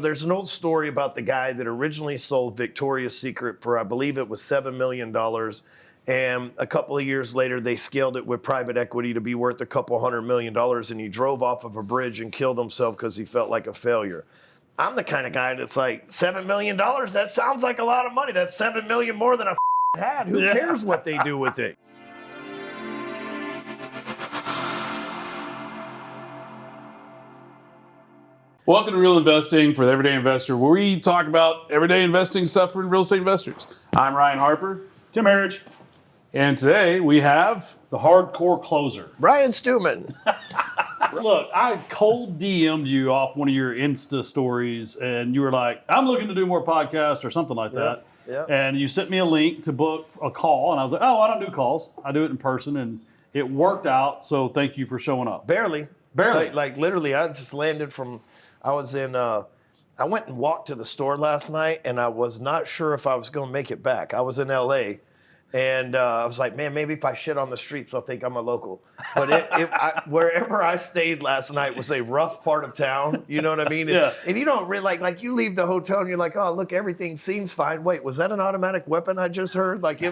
There's an old story about the guy that originally sold Victoria's Secret for, I believe it was $7 million. And a couple of years later, they scaled it with private equity to be worth a couple $100 million. And he drove off of a bridge and killed himself because he felt like a failure. I'm the kind of guy that's like, $7 million? That sounds like a lot of money. That's $7 million more than I had. Who cares what they do with it? Welcome to Real Investing for the Everyday Investor, where we talk about everyday investing stuff for real estate investors. I'm Ryan Harper. Tim Harridge. And today we have The hardcore closer. Ryan Stewman. Look, I cold DM'd you off one of your Insta stories, and you were like, I'm looking to do more podcasts or something like that. Yeah. And you sent me a link to book a call, and I was like, oh, I don't do calls. I do it in person, and it worked out, so thank you for showing up. Barely. Like literally, I just landed from, I went and walked to the store last night, and I was not sure if I was going to make it back. I was in L.A., and I was like, man, maybe if I shit on the streets, they'll think I'm a local. But wherever I stayed last night was a rough part of town. You know what I mean? Yeah. And you don't really, like you leave the hotel, and you're like, oh, look, everything seems fine. Wait, was that an automatic weapon I just heard? Like,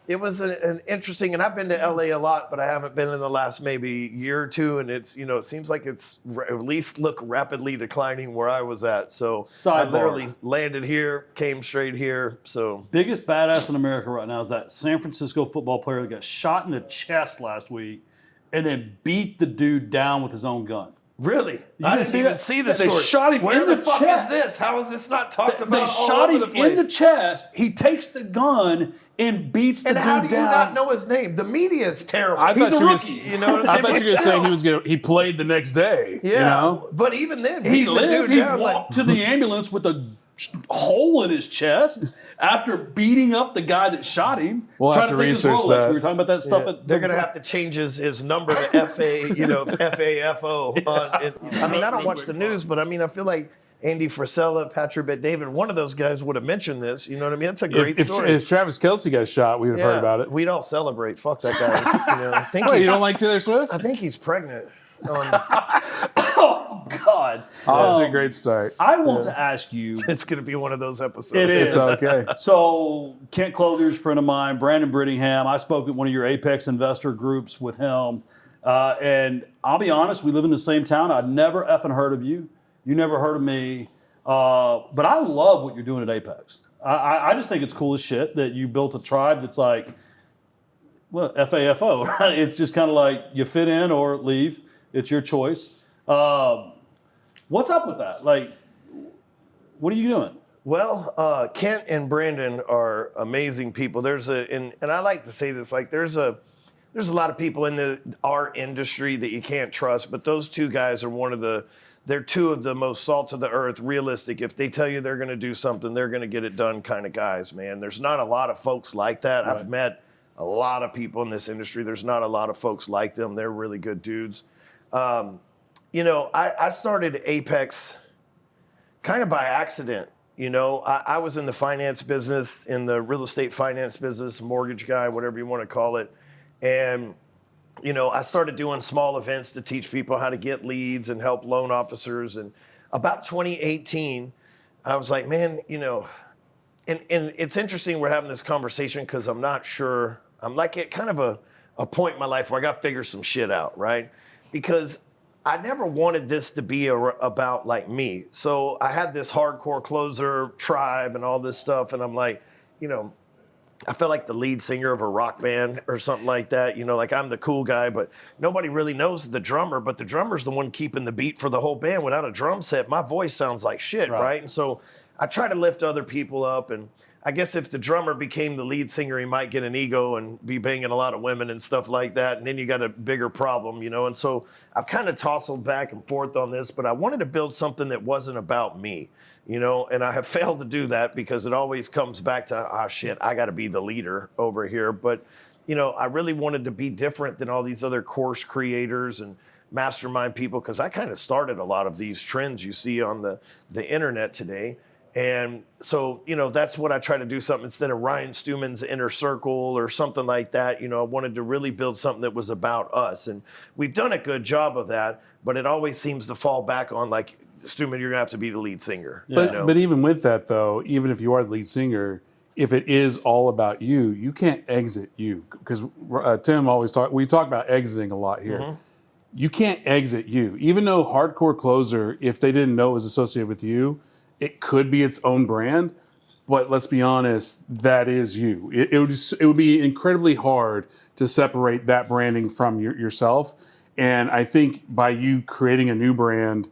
it was an interesting, and I've been to LA a lot, but I haven't been in the last maybe year or two, and it's, it seems like it's at least look rapidly declining where I was at. So I literally landed here, came straight here. So biggest badass in America right now is that San Francisco football player that got shot in the chest last week and then beat the dude down with his own gun. Really? I didn't even see the story. They shot him in the fuck chest. Is this? How is this not talked about? They shot him in the chest. He takes the gun and beats the dude down. And how do you not know his name? The media is terrible. He's a rookie. You know what I I'm thought you were going to say he played the next day. Yeah. But even then, he lived. He down, walked to the ambulance with a hole in his chest after beating up the guy that shot him. We'll have to research that. We were talking about that stuff. They're going to have to change his number to FAFO. I mean, I don't watch the news, but I mean, I feel like Andy Frisella, Patrick Bet-David, one of those guys would have mentioned this. You know what I mean? That's a great story. If Travis Kelce got shot, we would have heard about it. We'd all celebrate. Fuck that guy. You don't like Taylor Swift? I think he's pregnant. Oh, God. That's a great start. I want to ask you. It's going to be one of those episodes. It is. It's okay. So, Kent Clothier's a friend of mine, Brandon Brittingham. I spoke at one of your Apex investor groups with him. And I'll be honest, we live in the same town. I'd never effing heard of you. You never heard of me. But I love what you're doing at Apex. I just think it's cool as shit that you built a tribe that's like, well, FAFO, right? It's just kind of like you fit in or leave. It's your choice. What's up with that? Like, what are you doing? Well, Kent and Brandon are amazing people. And I like to say this, like there's a lot of people in our industry that you can't trust, but those two guys are they're two of the most salt of the earth, realistic. If they tell you they're going to do something, they're going to get it done kind of guys, man. There's not a lot of folks like that. Right. I've met a lot of people in this industry. There's not a lot of folks like them. They're really good dudes. I started Apex kind of by accident. I was in the finance business, in the real estate finance business, mortgage guy, whatever you want to call it. And I started doing small events to teach people how to get leads and help loan officers. And about 2018, I was like, man, and it's interesting we're having this conversation because I'm not sure. I'm like at kind of a point in my life where I got to figure some shit out, right? Because I never wanted this to be about like me. So I had this hardcore closer tribe and all this stuff. And I'm like, I felt like the lead singer of a rock band or something like that. Like I'm the cool guy, but nobody really knows the drummer. But the drummer's the one keeping the beat for the whole band. Without a drum set, my voice sounds like shit, right? And so I try to lift other people up. And I guess if the drummer became the lead singer, he might get an ego and be banging a lot of women and stuff like that. And then you got a bigger problem, And so I've kind of tousled back and forth on this, but I wanted to build something that wasn't about me. And I have failed to do that because it always comes back to, shit, I got to be the leader over here. But, I really wanted to be different than all these other course creators and mastermind people because I kind of started a lot of these trends you see on the internet today. And so, that's what I try to do, something instead of Ryan Stewman's Inner Circle or something like that. I wanted to really build something that was about us. And we've done a good job of that, but it always seems to fall back on like Stewman, you're gonna have to be the lead singer. But even with that though, even if you are the lead singer, if it is all about you, you can't exit you, because Tim always we talk about exiting a lot here. You can't exit you. Even though Hardcore Closer, if they didn't know it was associated with you, it could be its own brand. But let's be honest, that is you. It would be incredibly hard to separate that branding from yourself. And I think by you creating a new brand,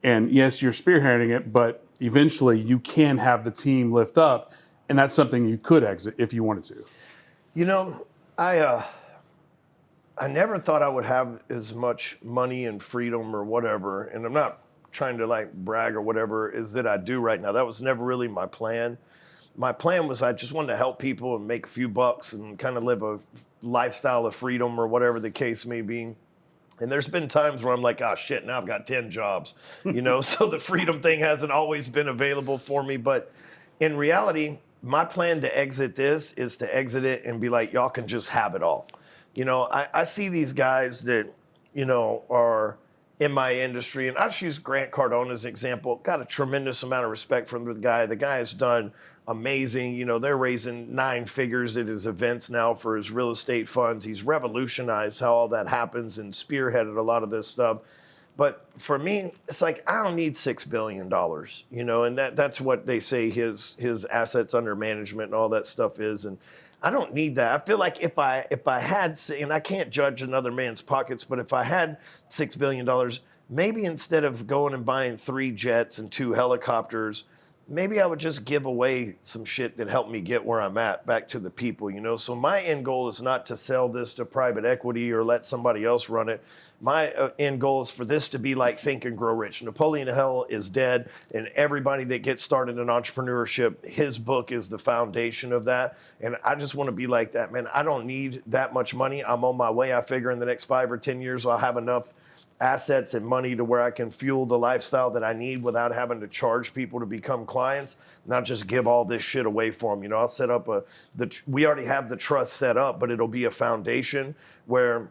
and yes, you're spearheading it, but eventually you can have the team lift up, and that's something you could exit if you wanted to. You know, I never thought I would have as much money and freedom or whatever, and I'm not trying to like brag or whatever, is that I do right now. That was never really my plan. My plan was I just wanted to help people and make a few bucks and kind of live a lifestyle of freedom or whatever the case may be. And there's been times where I'm like, oh shit, now I've got 10 jobs, so the freedom thing hasn't always been available for me. But in reality, my plan to exit this is to exit it and be like, y'all can just have it all. I see these guys that, are in my industry, and I just use Grant Cardone as an example. Got a tremendous amount of respect from the guy. The guy has done amazing. They're raising 9 figures at his events now for his real estate funds. He's revolutionized how all that happens and spearheaded a lot of this stuff. But for me, it's like, I don't need $6 billion, and that's what they say his assets under management and all that stuff is. And I don't need that. I feel like if I had, and I can't judge another man's pockets, but if I had $6 billion, maybe instead of going and buying 3 jets and 2 helicopters, maybe I would just give away some shit that helped me get where I'm at, back to the people, So my end goal is not to sell this to private equity or let somebody else run it. My end goal is for this to be like Think and Grow Rich. Napoleon Hill is dead, and everybody that gets started in entrepreneurship, his book is the foundation of that. And I just want to be like that, man. I don't need that much money. I'm on my way. I figure in the next 5 or 10 years, I'll have enough assets and money to where I can fuel the lifestyle that I need without having to charge people to become clients, not just give all this shit away for them. I'll set up we already have the trust set up, but it'll be a foundation where,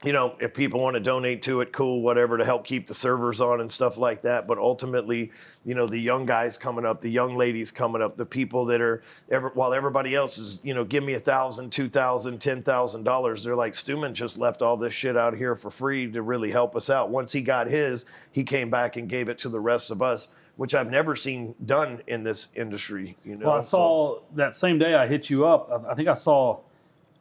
if people want to donate to it, cool, whatever, to help keep the servers on and stuff like that. But ultimately, the young guys coming up, the young ladies coming up, the people that are, while everybody else is, give me $1,000, $2,000, $10,000, they're like, Stewman just left all this shit out here for free to really help us out. Once he got his, he came back and gave it to the rest of us, which I've never seen done in this industry. Well, I saw that same day I hit you up. I think I saw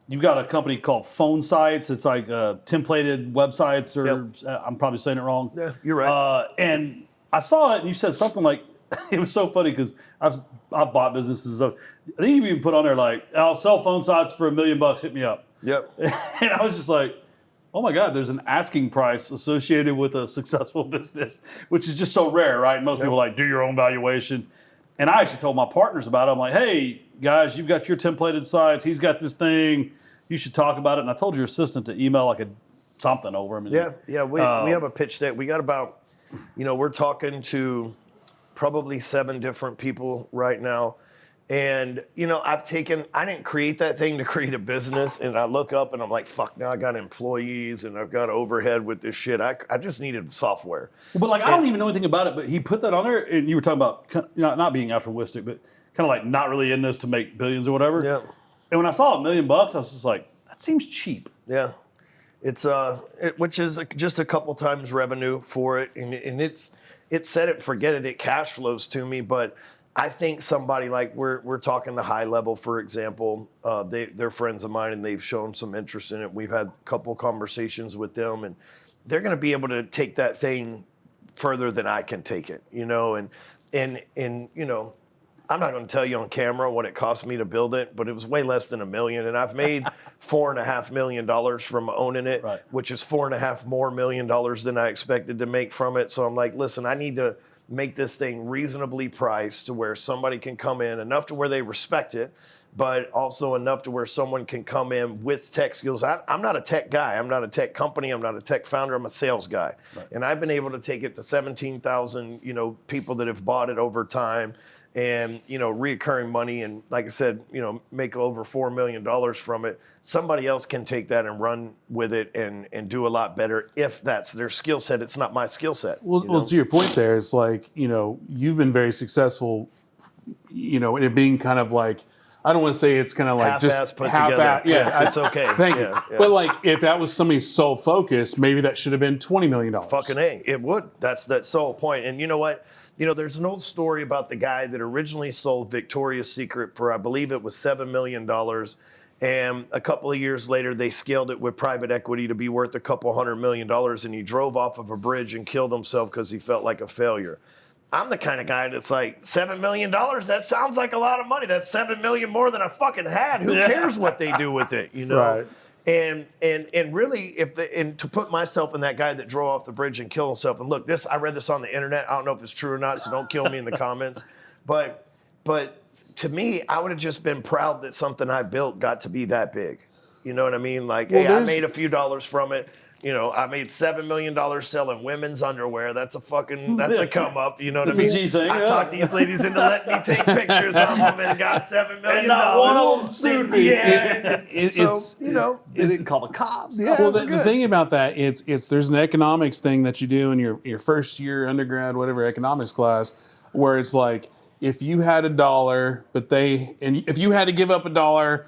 you've got a company called Phone Sites. It's like templated websites, or I'm probably saying it wrong. Yeah, you're right. And I saw it, and you said something like, it was so funny because I've bought businesses. I think you even put on there like, I'll sell phone sites for $1 million. Hit me up. Yep. And I was just like, oh my God, there's an asking price associated with a successful business, which is just so rare, right? Most people like, do your own valuation. And I actually told my partners about it. I'm like, hey, guys, you've got your templated sites. He's got this thing. You should talk about it. And I told your assistant to email like something over him. Yeah. We have a pitch deck. We got about, we're talking to probably 7 different people right now. And, I didn't create that thing to create a business. And I look up and I'm like, fuck, now I got employees and I've got overhead with this shit. I just needed software. But I don't even know anything about it, but he put that on there, and you were talking about not being altruistic, but kind of like not really in this to make billions or whatever. Yeah. And when I saw $1 million, I was just like, that seems cheap. Yeah. It's which is just a couple times revenue for it. And it's set it, forget it, it cash flows to me, but I think somebody like we're talking to High Level, for example, they're friends of mine and they've shown some interest in it. We've had a couple conversations with them, and they're going to be able to take that thing further than I can take it, and I'm not going to tell you on camera what it cost me to build it, but it was way less than $1 million, and I've made $4.5 million from owning it, right, which is $4.5 more million than I expected to make from it. So I'm like, listen, I need to make this thing reasonably priced to where somebody can come in enough to where they respect it, but also enough to where someone can come in with tech skills. I'm not a tech guy. I'm not a tech company. I'm not a tech founder. I'm a sales guy. Right. And I've been able to take it to 17,000, people that have bought it over time. and, reoccurring money. And like I said, make over $4 million from it. Somebody else can take that and run with it and do a lot better if that's their skill set. It's not my skill set. Well, to your point there, it's like, you've been very successful, it being kind of like, I don't want to say it's kind of like half-ass just put half together. Yeah, It's okay. Thank you. Yeah. But like, if that was somebody's sole focus, maybe that should have been $20 million. Fucking A, it would. That's the sole point. And you know what? There's an old story about the guy that originally sold Victoria's Secret for, I believe it was $7 million. And a couple of years later, they scaled it with private equity to be worth a couple $100 million. And he drove off of a bridge and killed himself because he felt like a failure. I'm the kind of guy that's like, $7 million? That sounds like a lot of money. That's $7 million more than I fucking had. Who cares what they do with it, Right. And really, to put myself in that guy that drove off the bridge and killed himself. And look, I read this on the internet. I don't know if it's true or not, so don't kill me in the comments. But to me, I would have just been proud that something I built got to be that big. You know what I mean? Like, hey, I made a few dollars from it. I made $7 million selling women's underwear. That's a come up. You know what I mean? It's a G thing. I talked these ladies into letting me take pictures of them and got $7 million. And not one of them sued me. Yeah. They didn't call the cops. Yeah. Well, the thing about that, it's there's an economics thing that you do in your first year undergrad, whatever economics class, where it's like, if you had $1, if you had to give up $1,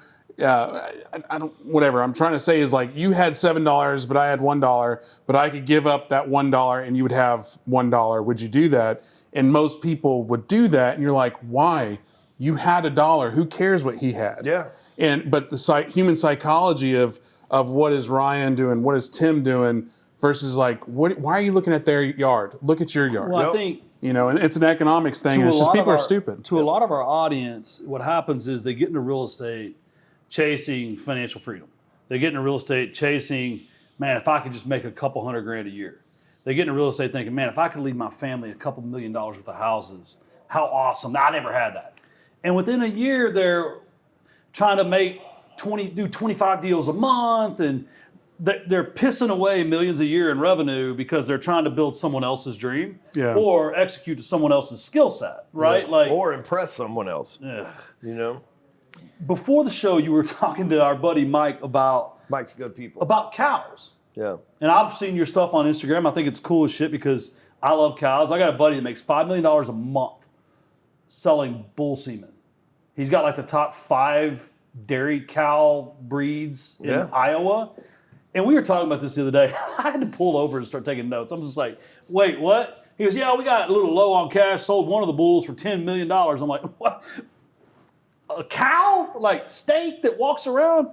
whatever I'm trying to say is like, you had $7, but I had $1, but I could give up that $1 and you would have $1. Would you do that? And most people would do that. And you're like, why? You had $1. Who cares what he had? Yeah. But the human psychology of what is Ryan doing? What is Tim doing? Versus like, why are you looking at their yard? Look at your yard. Well, I think, and it's an economics thing. And it's just people are stupid. To a lot of our audience, what happens is they get into real estate chasing financial freedom. They get into real estate chasing, man, if I could just make a couple $100,000 a year. They get into real estate thinking, man, if I could leave my family a couple $1 million worth of houses, how awesome. I never had that. And within a year, they're trying to make do 25 deals a month, and they're pissing away millions a year in revenue because they're trying to build someone else's dream or execute to someone else's skill set, right? Yeah. Or impress someone else. Ugh. Before the show, you were talking to our buddy Mike Mike's good people. about cows. Yeah. And I've seen your stuff on Instagram. I think it's cool as shit because I love cows. I got a buddy that makes $5 million a month selling bull semen. He's got like the top 5 dairy cow breeds in Iowa. And we were talking about this the other day. I had to pull over and start taking notes. I'm just like, wait, what? He goes, yeah, we got a little low on cash, sold one of the bulls for $10 million. I'm like, what? A cow? Like steak that walks around?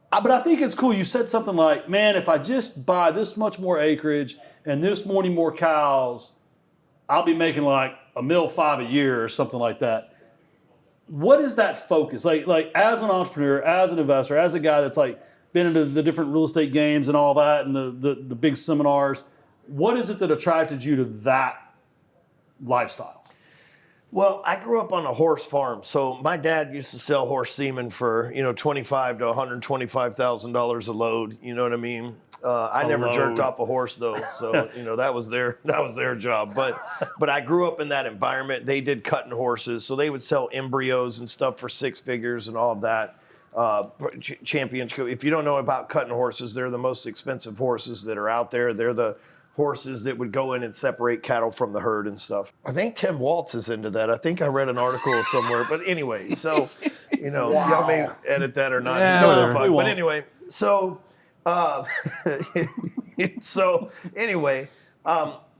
But I think it's cool. You said something like, man, if I just buy this much more acreage and this many more cows, I'll be making like $1.5 million a year or something like that. What is that focus? Like as an entrepreneur, as an investor, as a guy that's like been into the different real estate games and all that and the big seminars, what is it that attracted you to that lifestyle? Well, I grew up on a horse farm, so my dad used to sell horse semen for $25,000 to $125,000 a load. You know what I mean? I never jerked off a horse though, so that was their job. But I grew up in that environment. They did cutting horses, so they would sell embryos and stuff for 6 figures and all of that. Championship. If you don't know about cutting horses, they're the most expensive horses that are out there. They're the horses that would go in and separate cattle from the herd and stuff. I think Tim Waltz is into that. I think I read an article somewhere. But anyway, so, y'all may edit that or not. Yeah, No, whatever. but anyway, so, I've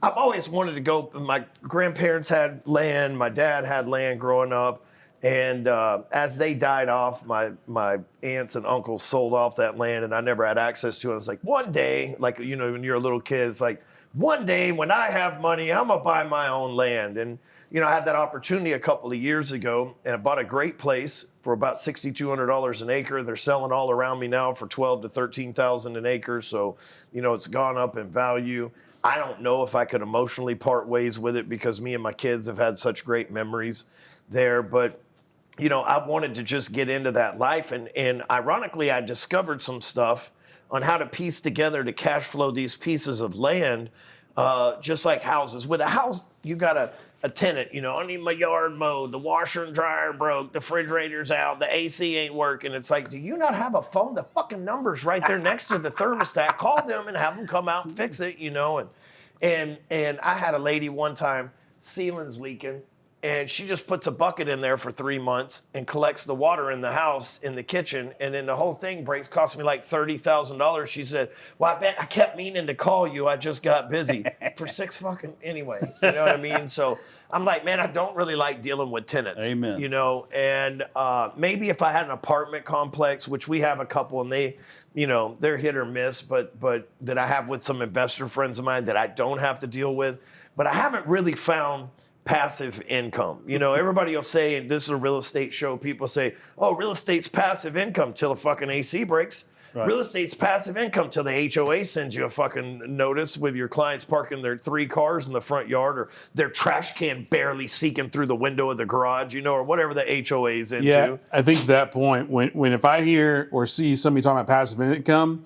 always wanted to go. My grandparents had land. My dad had land growing up. And as they died off, my aunts and uncles sold off that land, and I never had access to it. It's like one day, like, when you're a little kid, it's like, one day when I have money, I'm going to buy my own land. And, I had that opportunity a couple of years ago, and I bought a great place for about $6,200 an acre. They're selling all around me now for $12,000 to $13,000 an acre. So, it's gone up in value. I don't know if I could emotionally part ways with it because me and my kids have had such great memories there. But, I wanted to just get into that life. And ironically, I discovered some stuff on how to piece together to cash flow these pieces of land, just like houses. With a house, you got to a tenant, I need my yard mowed, the washer and dryer broke, the refrigerator's out, the AC ain't working. It's like, do you not have a phone? The fucking number's right there next to the thermostat. Call them and have them come out and fix it, And I had a lady one time, ceiling's leaking, and she just puts a bucket in there for 3 months and collects the water in the house, in the kitchen, and then the whole thing breaks, cost me like $30,000. She said, well, I kept meaning to call you. I just got busy for anyway. You know what I mean? So I'm like, man, I don't really like dealing with tenants. Amen. And maybe if I had an apartment complex, which we have a couple, and they're hit or miss, but that I have with some investor friends of mine that I don't have to deal with. But I haven't really found passive income. Everybody will say, this is a real estate show, people say, oh, real estate's passive income till the fucking AC breaks. Right. Real estate's passive income till the HOA sends you a fucking notice with your clients parking their 3 cars in the front yard, or their trash can barely seeking through the window of the garage, or whatever the HOA is into. Yeah, I think to that point, when if I hear or see somebody talking about passive income,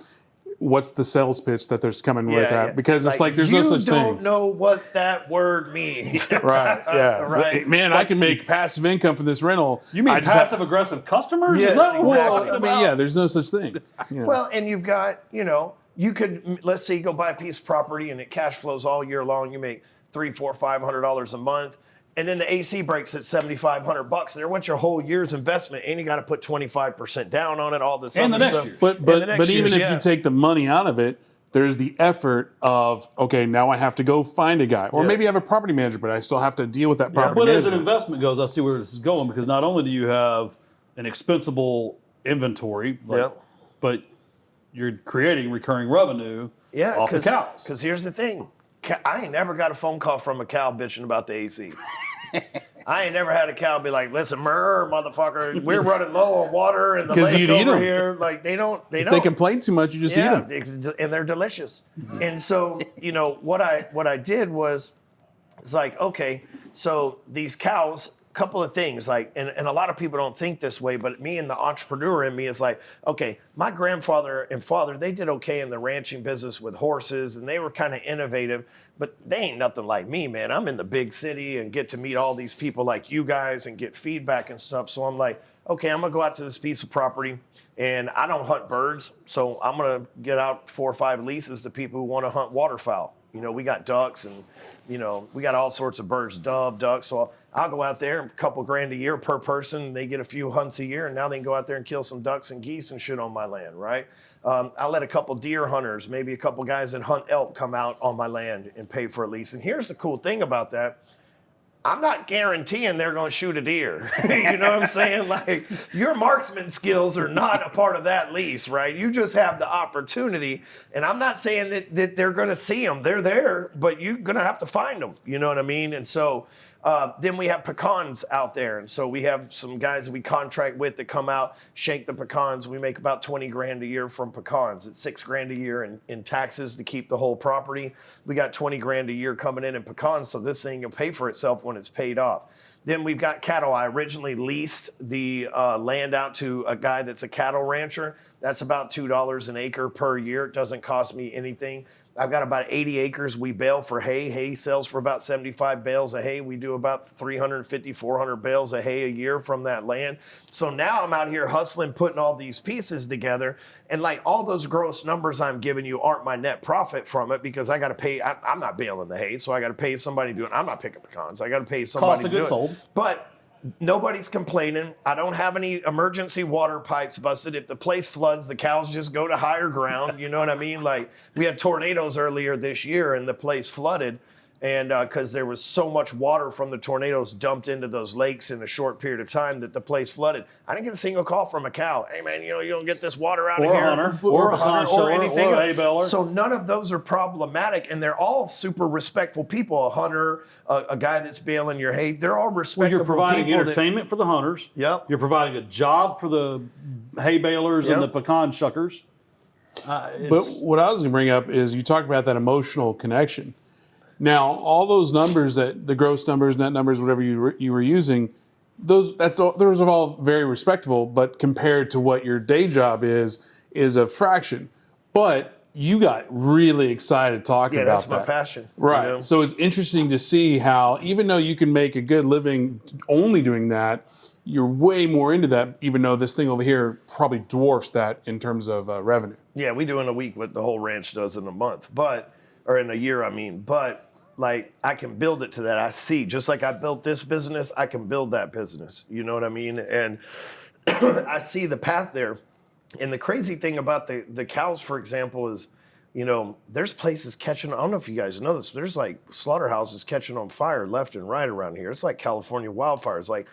what's the sales pitch that there's coming with that? Because it's like there's no such thing. You don't know what that word means. Right, yeah. Right. Man, I can make passive income from this rental. You mean passive-aggressive customers? Yes, is that what we're talking exactly. about? there's no such thing. Well, and you've got, you could, let's say you go buy a piece of property and it cash flows all year long. You make $300, $400, $500 a month. And then the AC breaks at $7,500. There went your whole year's investment, and you got to put 25% down on it. All this and other the next stuff. year. But even if you take the money out of it, there's the effort of, okay, now I have to go find a guy. Or maybe I have a property manager, but I still have to deal with that property But manager. as an investment goes, I see where this is going, because not only do you have an expensible inventory, but you're creating recurring revenue off the cows. Because here's the thing. I ain't never got a phone call from a cow bitching about the AC. I ain't never had a cow be like, listen, motherfucker, we're running low on water and the lake over here. Like, they don't. If they complain too much, you just eat them. And they're delicious. And so, what I did was, it's like, okay, so these cows, couple of things, like, and a lot of people don't think this way, but me and the entrepreneur in me is like, okay, my grandfather and father, they did okay in the ranching business with horses, and they were kind of innovative, but they ain't nothing like me, man. I'm in the big city and get to meet all these people like you guys and get feedback and stuff. So I'm like, okay, I'm gonna go out to this piece of property, and I don't hunt birds, so I'm gonna get out 4 or 5 leases to people who want to hunt waterfowl. We got ducks and, we got all sorts of birds, dove, ducks. So I'll go out there, a couple grand a year per person. They get a few hunts a year, and now they can go out there and kill some ducks and geese and shit on my land, right? I'll let a couple deer hunters, maybe a couple guys that hunt elk, come out on my land and pay for a lease. And here's the cool thing about that. I'm not guaranteeing they're going to shoot a deer. You know what I'm saying? Like, your marksman skills are not a part of that lease, right? You just have the opportunity. And I'm not saying that they're going to see them. They're there, but you're going to have to find them. You know what I mean? And so then we have pecans out there. And so we have some guys that we contract with that come out, shake the pecans. We make about 20 grand a year from pecans. It's 6 grand a year in taxes to keep the whole property. We got 20 grand a year coming in pecans. So this thing will pay for itself when it's paid off. Then we've got cattle. I originally leased the land out to a guy that's a cattle rancher. That's about $2 an acre per year. It doesn't cost me anything. I've got about 80 acres. We bale for hay. Hay sells for about 75 bales of hay. We do about 350, 400 bales of hay a year from that land. So now I'm out here hustling, putting all these pieces together. And like, all those gross numbers I'm giving you aren't my net profit from it, because I got to pay. I'm not baling the hay, so I got to pay somebody to do it. I'm not picking pecans. I got to pay somebody Cost of to do goods it. sold. But nobody's complaining. I don't have any emergency water pipes busted. If the place floods, the cows just go to higher ground. You know what I mean? Like, we had tornadoes earlier this year, and the place flooded. And because there was so much water from the tornadoes dumped into those lakes in a short period of time that the place flooded. I didn't get a single call from a cow. Hey, man, you don't get this water out of here. Or a hunter, or anything. or a hay baler. So none of those are problematic, and they're all super respectful people. A hunter, a guy that's baling your hay, they're all respectful people. You're providing entertainment for the hunters. Yep. You're providing a job for the hay balers and the pecan shuckers. But what I was going to bring up is, you talk about that emotional connection. Now, all those numbers, that the gross numbers, net numbers, whatever you were using, those are all very respectable. But compared to what your day job is a fraction. But you got really excited talking Yeah, about that's my that. passion. Right. You know? So it's interesting to see how, even though you can make a good living only doing that, you're way more into that, even though this thing over here probably dwarfs that in terms of revenue. Yeah, we do in a week what the whole ranch does in a month, or in a year, I mean. But like, I can build it to that. I see, just like I built this business, I can build that business. You know what I mean? And I see the path there. And the crazy thing about the cows, for example, is, you know, there's places catching, I don't know if you guys know this, but there's like slaughterhouses catching on fire left and right around here. It's like California wildfires. Like,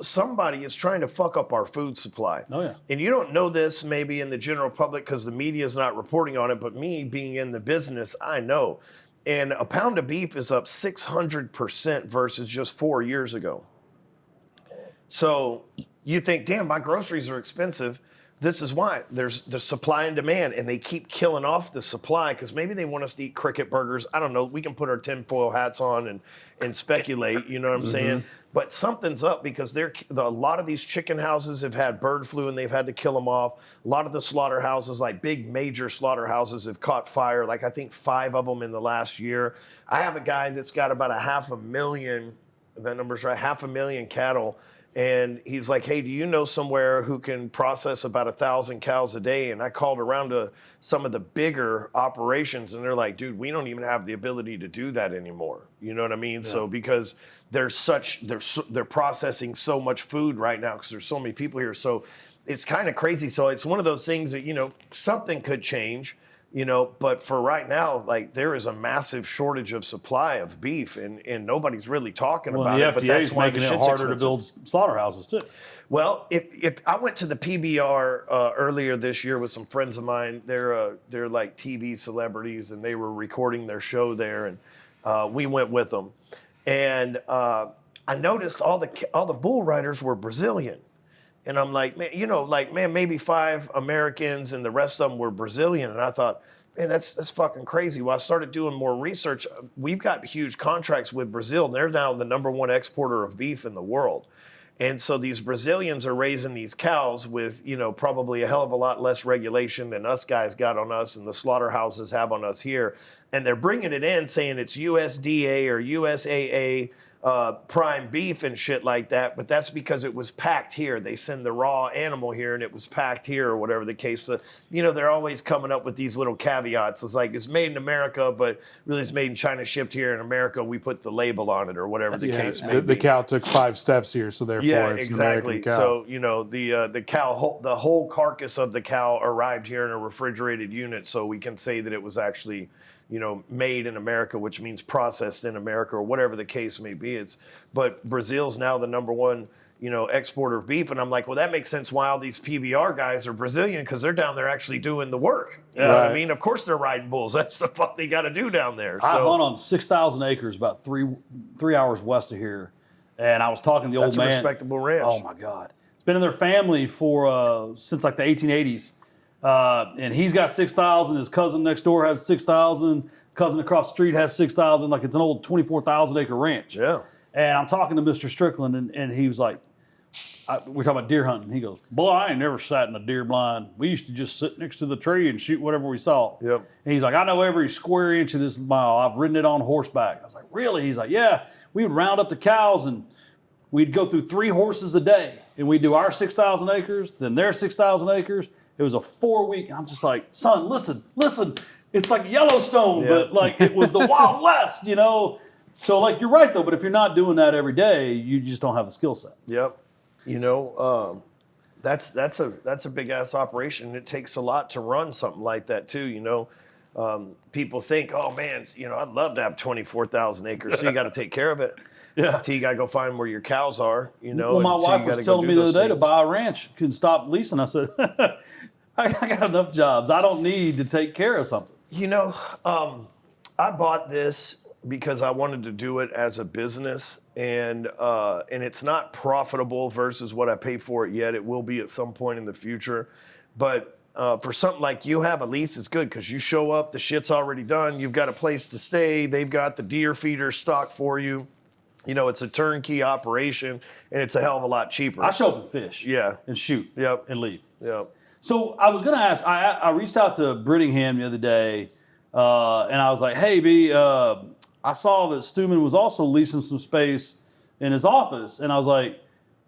somebody is trying to fuck up our food supply. Oh, yeah. And you don't know this maybe in the general public because the media is not reporting on it, but me being in the business, I know. And a pound of beef is up 600% versus just 4 years ago. So you think, damn, my groceries are expensive. This is why. There's the supply and demand, and they keep killing off the supply because maybe they want us to eat cricket burgers. I don't know. We can put our tinfoil hats on and speculate, you know what I'm saying? But something's up because a lot of these chicken houses have had bird flu and they've had to kill them off. A lot of the slaughterhouses, like big major slaughterhouses, have caught fire. Like I think 5 of them in the last year. I have a guy that's got about 500,000, that number's right, 500,000 cattle. And he's like, hey, do you know somewhere who can process about 1,000 cows a day? And I called around to some of the bigger operations, and they're like, dude, we don't even have the ability to do that anymore. You know what I mean? Yeah. So because they're processing so much food right now because there's so many people here. So it's kind of crazy. So it's one of those things that, you know, something could change. You know, but for right now, like there is a massive shortage of supply of beef, and nobody's really talking about it. The FDA is making it harder to build slaughterhouses too. Well, if I went to the PBR earlier this year with some friends of mine, they're like TV celebrities, and they were recording their show there, and we went with them, and I noticed all the bull riders were Brazilian. And I'm like, man, you know, like, man, maybe 5 Americans and the rest of them were Brazilian. And I thought, man, that's fucking crazy. Well, I started doing more research. We've got huge contracts with Brazil. And they're now the #1 exporter of beef in the world. And so these Brazilians are raising these cows with, you know, probably a hell of a lot less regulation than us guys got on us and the slaughterhouses have on us here. And they're bringing it in saying it's USDA or USAA prime beef and shit like that, but that's because it was packed here. They send the raw animal here and it was packed here or whatever the case. So, you know, they're always coming up with these little caveats. It's like it's made in America, but really it's made in China, shipped here in America. We put the label on it or whatever the case may be. The cow took 5 steps here, so therefore it's exactly. an American cow. So, you know, the cow, the whole carcass of the cow arrived here in a refrigerated unit, so we can say that it was actually, you know, made in America, which means processed in America or whatever the case may be. But Brazil's now the #1, you know, exporter of beef. And I'm like, well, that makes sense why all these PBR guys are Brazilian, because they're down there actually doing the work. You know what I mean? Of course they're riding bulls. That's the fuck they got to do down there. I hunt on 6,000 acres about three hours west of here. And I was talking to the old man. That's a respectable ranch. Oh, my God. It's been in their family since like the 1880s. And he's got 6,000. His cousin next door has 6,000. Cousin across the street has 6,000. Like it's an old 24,000 acre ranch. Yeah. And I'm talking to Mr. Strickland, and he was like, we're talking about deer hunting. He goes, boy, I ain't never sat in a deer blind. We used to just sit next to the tree and shoot whatever we saw. Yep. And he's like, I know every square inch of this mile. I've ridden it on horseback. I was like, really? He's like, yeah. We would round up the cows and we'd go through 3 horses a day. And we'd do our 6,000 acres, then their 6,000 acres. It was a 4-week. I'm just like, son, listen. It's like Yellowstone, but like it was the Wild West, you know? So like, you're right though, but if you're not doing that every day, you just don't have the skill set. Yep. You know, that's a big ass operation. It takes a lot to run something like that too. You know, people think, oh man, you know, I'd love to have 24,000 acres. So you got to take care of it. Yeah. So you got to go find where your cows are. You know. Well, my wife was telling me the other day to buy a ranch and stop leasing. I said, I got enough jobs. I don't need to take care of something. You know, I bought this because I wanted to do it as a business, and it's not profitable versus what I pay for it yet. It will be at some point in the future, but for something like you have a lease, it's good because you show up, the shit's already done, you've got a place to stay, they've got the deer feeder stocked for you. You know, it's a turnkey operation, and it's a hell of a lot cheaper. I show up and fish. Yeah. And shoot. Yep. And leave. Yep. So I was going to ask, I reached out to Brittingham the other day, and I was like, hey, B, I saw that Stewman was also leasing some space in his office. And I was like,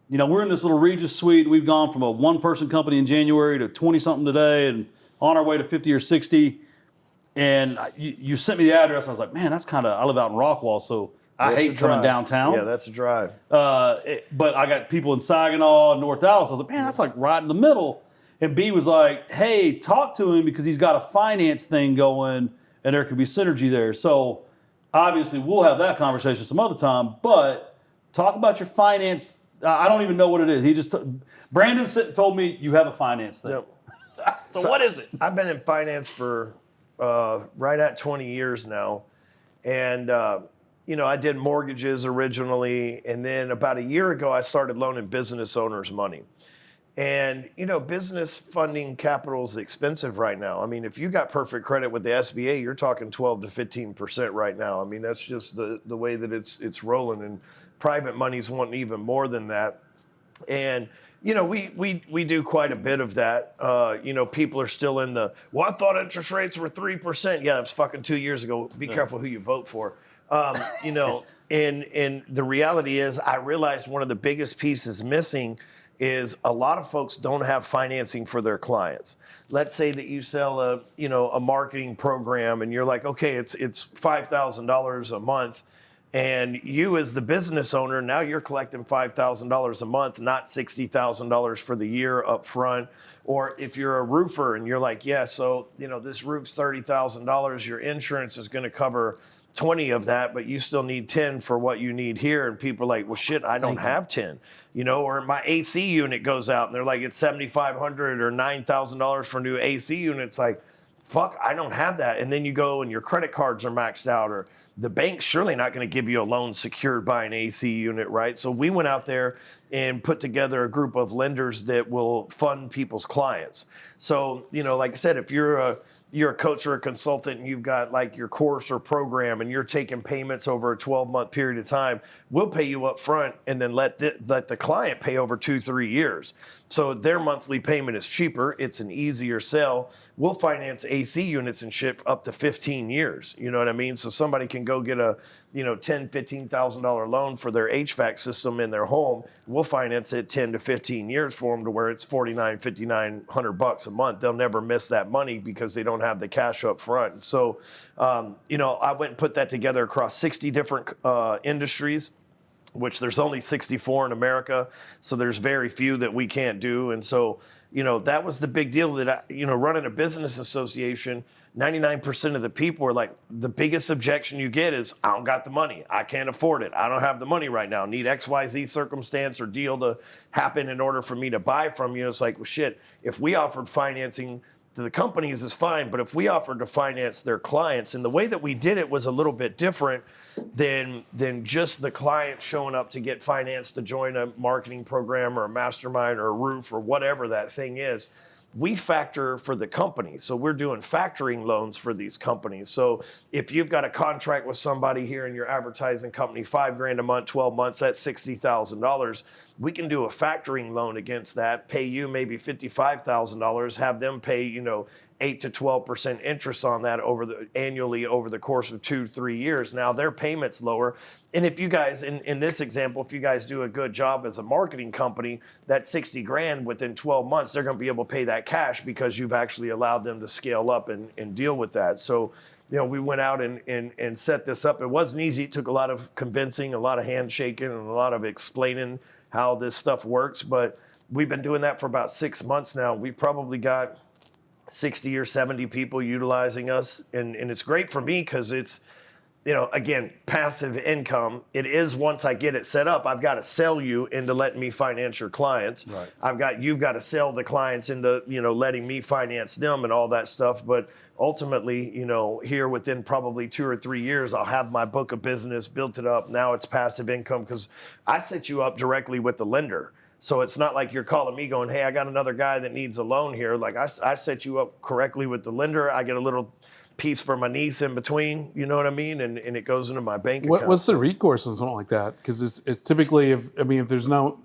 we're in this little Regis suite, and we've gone from a one-person company in January to 20-something today and on our way to 50 or 60. And you sent me the address. I was like, man, that's I live out in Rockwall, so I hate coming downtown. Yeah, that's a drive. But I got people in Saginaw and North Dallas. I was like, man, that's like right in the middle. And B was like, hey, talk to him because he's got a finance thing going and there could be synergy there. So obviously we'll have that conversation some other time, but talk about your finance. I don't even know what it is. He just, Brandon told me you have a finance thing. Yep. So what is it? I've been in finance for right at 20 years now. And, I did mortgages originally. And then about a year ago, I started loaning business owners money. And, business funding capital is expensive right now. I mean, if you got perfect credit with the SBA, you're talking 12 to 15% right now. I mean, that's just the way that it's rolling. And private money's wanting even more than that. And, we do quite a bit of that. People are still in I thought interest rates were 3%. Yeah, that's fucking 2 years ago. Be careful who you vote for. And the reality is I realized one of the biggest pieces missing is a lot of folks don't have financing for their clients. Let's say that you sell a marketing program and you're like, okay, it's $5,000 a month. And you as the business owner, now you're collecting $5,000 a month, not $60,000 for the year up front. Or if you're a roofer and you're like, yeah, so, this roof's $30,000, your insurance is going to cover 20 of that, but you still need 10 for what you need here. And people are like, well, shit, I don't have 10, or my AC unit goes out and they're like, it's $7,500 or $9,000 for a new AC unit. It's like, fuck, I don't have that. And then you go and your credit cards are maxed out, or the bank's surely not going to give you a loan secured by an AC unit, right? So we went out there and put together a group of lenders that will fund people's clients. So, like I said, if you're a coach or a consultant and you've got like your course or program and you're taking payments over a 12-month period of time, we'll pay you up front and then let the client pay over 2-3 years. So their monthly payment is cheaper. It's an easier sell. We'll finance AC units and shit up to 15 years. You know what I mean? So somebody can go get a $10,000, $15,000 loan for their HVAC system in their home. We'll finance it 10 to 15 years for them to where it's $5,900 a month. They'll never miss that money because they don't have the cash up front. So, I went and put that together across 60 different industries, which there's only 64 in America. So there's very few that we can't do. And so, that was the big deal that, running a business association, 99% of the people are like, the biggest objection you get is, I don't got the money. I can't afford it. I don't have the money right now. Need XYZ circumstance or deal to happen in order for me to buy from you. It's like, well, shit, if we offered financing to the companies is fine, but if we offered to finance their clients, and the way that we did it was a little bit different than just the client showing up to get financed to join a marketing program or a mastermind or a roof or whatever that thing is. We factor for the company. So we're doing factoring loans for these companies. So if you've got a contract with somebody here in your advertising company, $5,000 a month, 12 months, that's $60,000. We can do a factoring loan against that, pay you maybe $55,000, have them pay, 8 to 12% interest on that annually over the course of 2-3 years. Now their payment's lower. And if you guys, in this example, if you guys do a good job as a marketing company, that $60,000 within 12 months, they're going to be able to pay that cash because you've actually allowed them to scale up and deal with that. So, we went out and set this up. It wasn't easy. It took a lot of convincing, a lot of handshaking, and a lot of explaining how this stuff works. But we've been doing that for about 6 months now. We've probably got 60 or 70 people utilizing us. And it's great for me because it's, again, passive income. It is once I get it set up, I've got to sell you into letting me finance your clients. Right. You've got to sell the clients into, letting me finance them and all that stuff. But ultimately, here within probably 2 or 3 years, I'll have my book of business, built it up. Now it's passive income because I set you up directly with the lender. So it's not like you're calling me going, hey, I got another guy that needs a loan here. Like I set you up correctly with the lender. I get a little piece for my niece in between, you know what I mean? And it goes into my bank account. What's the recourse on something like that? Because it's typically, if there's not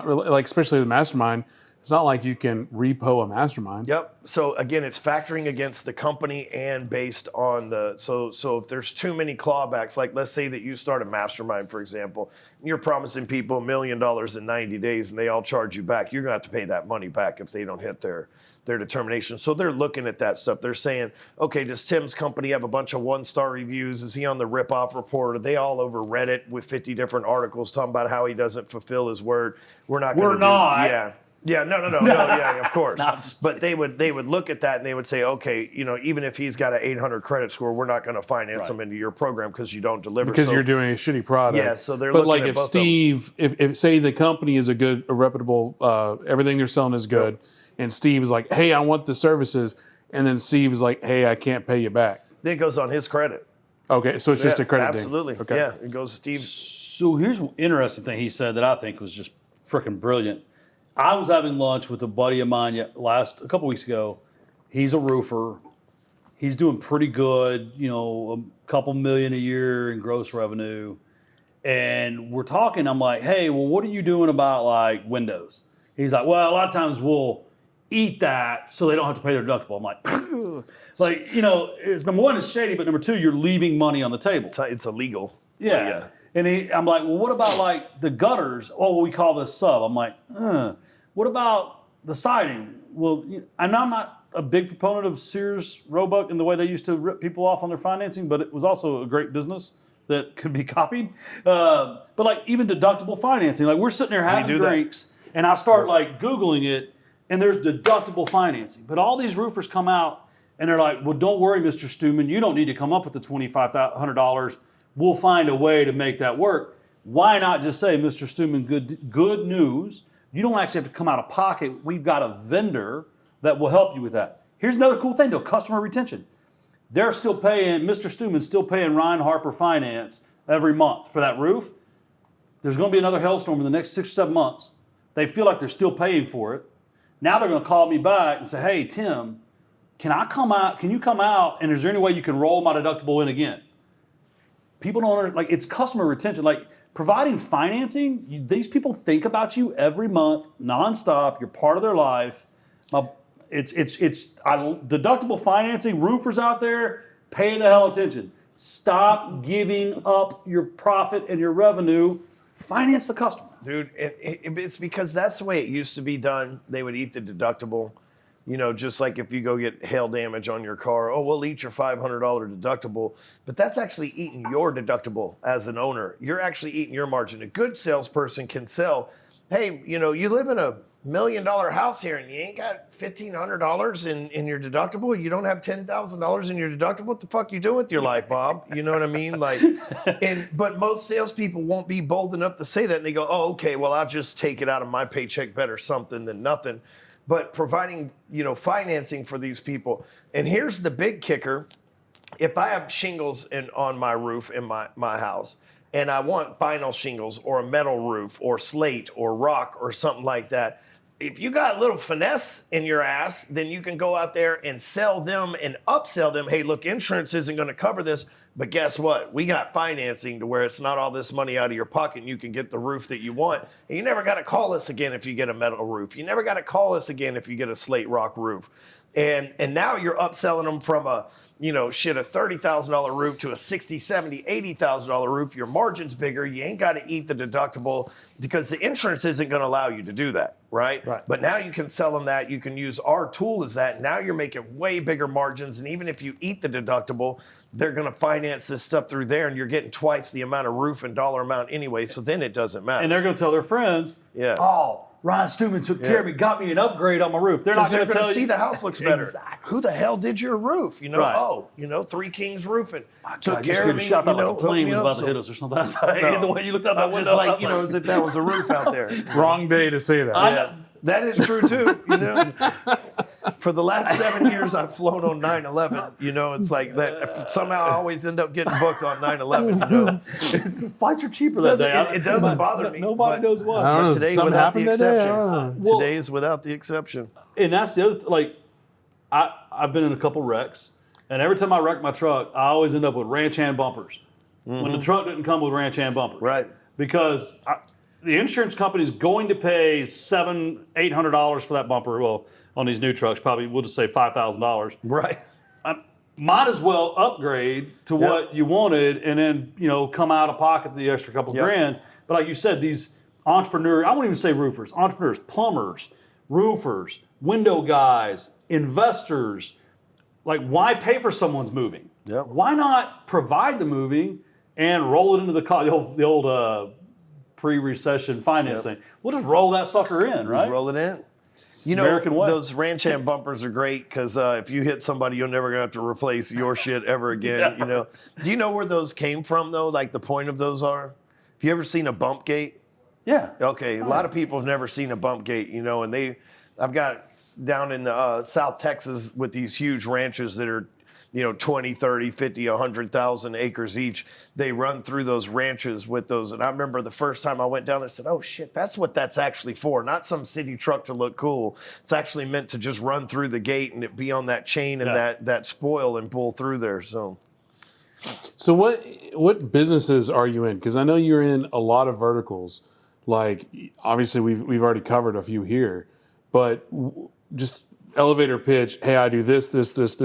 really, like, especially the mastermind, It's not like you can repo a mastermind. Yep. So again, it's factoring against the company and based on so if there's too many clawbacks, like let's say that you start a mastermind, for example, and you're promising people $1 million in 90 days and they all charge you back, you're gonna have to pay that money back if they don't hit their determination. So they're looking at that stuff. They're saying, okay, does Tim's company have a bunch of 1-star reviews? Is he on the rip-off report? Are they all over Reddit with 50 different articles talking about how he doesn't fulfill his word? We're not. Yeah. Yeah, no, yeah, of course. But they would look at that and they would say, okay, even if he's got an 800 credit score, we're not going to finance him into your program because you don't deliver. Because you're doing a shitty product. Yeah, so they're but looking like at if both Steve, if say the company is a reputable, everything they're selling is good, and Steve is like, hey, I want the services, and then Steve is like, hey, I can't pay you back. Then it goes on his credit. Okay, so it's just a credit absolutely. Thing. Okay. Yeah, it goes Steve. So here's an interesting thing he said that I think was just freaking brilliant. I was having lunch with a buddy of mine a couple weeks ago. He's a roofer. He's doing pretty good, a couple million a year in gross revenue. And we're talking, I'm like, hey, well, what are you doing about like windows? He's like, well, a lot of times we'll eat that so they don't have to pay their deductible. I'm like, it's number one, it's shady, but number two, you're leaving money on the table. It's illegal. Yeah. And I'm like, well, what about like the gutters? Oh, well, we call this sub. I'm like, what about the siding? Well, I'm not a big proponent of Sears Roebuck and the way they used to rip people off on their financing, but it was also a great business that could be copied. But like even deductible financing, like we're sitting there having drinks, and I start like Googling it, and there's deductible financing. But all these roofers come out, and they're like, well, don't worry, Mr. Stewman, you don't need to come up with the $2,500. We'll find a way to make that work. Why not just say, Mr. Stewman, good news. You don't actually have to come out of pocket. We've got a vendor that will help you with that. Here's another cool thing, though, customer retention. They're still paying, Mr. Stewman's still paying Ryan Harper Finance every month for that roof. There's going to be another hailstorm in the next 6 or 7 months. They feel like they're still paying for it. Now they're going to call me back and say, hey, Tim, can you come out, and is there any way you can roll my deductible in again? People don't like it's customer retention. Like providing financing, these people think about you every month, nonstop. You're part of their life. Deductible financing. Roofers out there, pay the hell attention. Stop giving up your profit and your revenue. Finance the customer, dude. It's because that's the way it used to be done. They would eat the deductible. Just like if you go get hail damage on your car, oh, we'll eat your $500 deductible. But that's actually eating your deductible as an owner. You're actually eating your margin. A good salesperson can sell, hey, you live in a $1 million house here and you ain't got $1,500 in your deductible. You don't have $10,000 in your deductible. What the fuck you doing with your life, Bob? You know what I mean? But most salespeople won't be bold enough to say that. And they go, oh, okay, well, I'll just take it out of my paycheck. Better something than nothing. But providing, financing for these people. And here's the big kicker. If I have shingles on my roof in my house, and I want vinyl shingles or a metal roof or slate or rock or something like that, if you got a little finesse in your ass, then you can go out there and sell them and upsell them. Hey, look, insurance isn't going to cover this. But guess what? We got financing to where it's not all this money out of your pocket and you can get the roof that you want. And you never got to call us again if you get a metal roof. You never got to call us again if you get a slate rock roof. And now you're upselling them from a $30,000 roof to a $60,000, $70,000, $80,000 roof. Your margin's bigger. You ain't got to eat the deductible because the insurance isn't going to allow you to do that, right? But now you can sell them that. You can use our tool as that. Now you're making way bigger margins. And even if you eat the deductible, they're going to finance this stuff through there, and you're getting twice the amount of roof and dollar amount anyway. So then it doesn't matter. And they're going to tell their friends, oh, Ryan Stewman took care of me, got me an upgrade on my roof. They're not going to tell you. See, the house looks better. Exactly. Who the hell did your roof? Three Kings Roofing. Took care of me. Shot like a plane was about to hit us or something. That's the way you looked out that window. Just like, as if that was a roof out there. Wrong day to say that. Yeah, that is true too. For the last 7 years, I've flown on 9/11. It's like that. Somehow I always end up getting booked on 9/11. Flights are cheaper that day. It doesn't bother me. Nobody knows why. I don't know. Today, Something without the happened that day? exception. Today is without the exception. And that's the other like, I've been in a couple wrecks, and every time I wreck my truck, I always end up with ranch hand bumpers. When the truck didn't come with ranch hand bumpers, Right? Because the insurance company is going to pay $700-800 for that bumper. Well, on these new trucks, probably we'll just say $5,000. Right. Might as well upgrade to what you wanted, and then come out of pocket the extra couple grand. But like you said, these entrepreneurs, I won't even say roofers, entrepreneurs, plumbers, roofers, window guys, investors. Like, why pay for someone's moving? Yep. Why not provide the moving and roll it into the old pre-recession financing? We'll just roll that sucker in, right? Just roll it in. American way. Those ranch hand bumpers are great because if you hit somebody, you're never gonna have to replace your shit ever again. Do you know where those came from though? Like the point of those are? Have you ever seen a bump gate? Yeah. Okay, a lot of people have never seen a bump gate, and I've got down in South Texas with these huge ranches that are 20, 30, 50, 100,000 acres each. They run through those ranches with those. And I remember the first time I went down there, I said, oh shit, that's what that's actually for. Not some city truck to look cool. It's actually meant to just run through the gate and it be on that chain and that spoil and pull through there. So what businesses are you in? Because I know you're in a lot of verticals. Like, obviously we've already covered a few here, but just elevator pitch, hey, I do this, because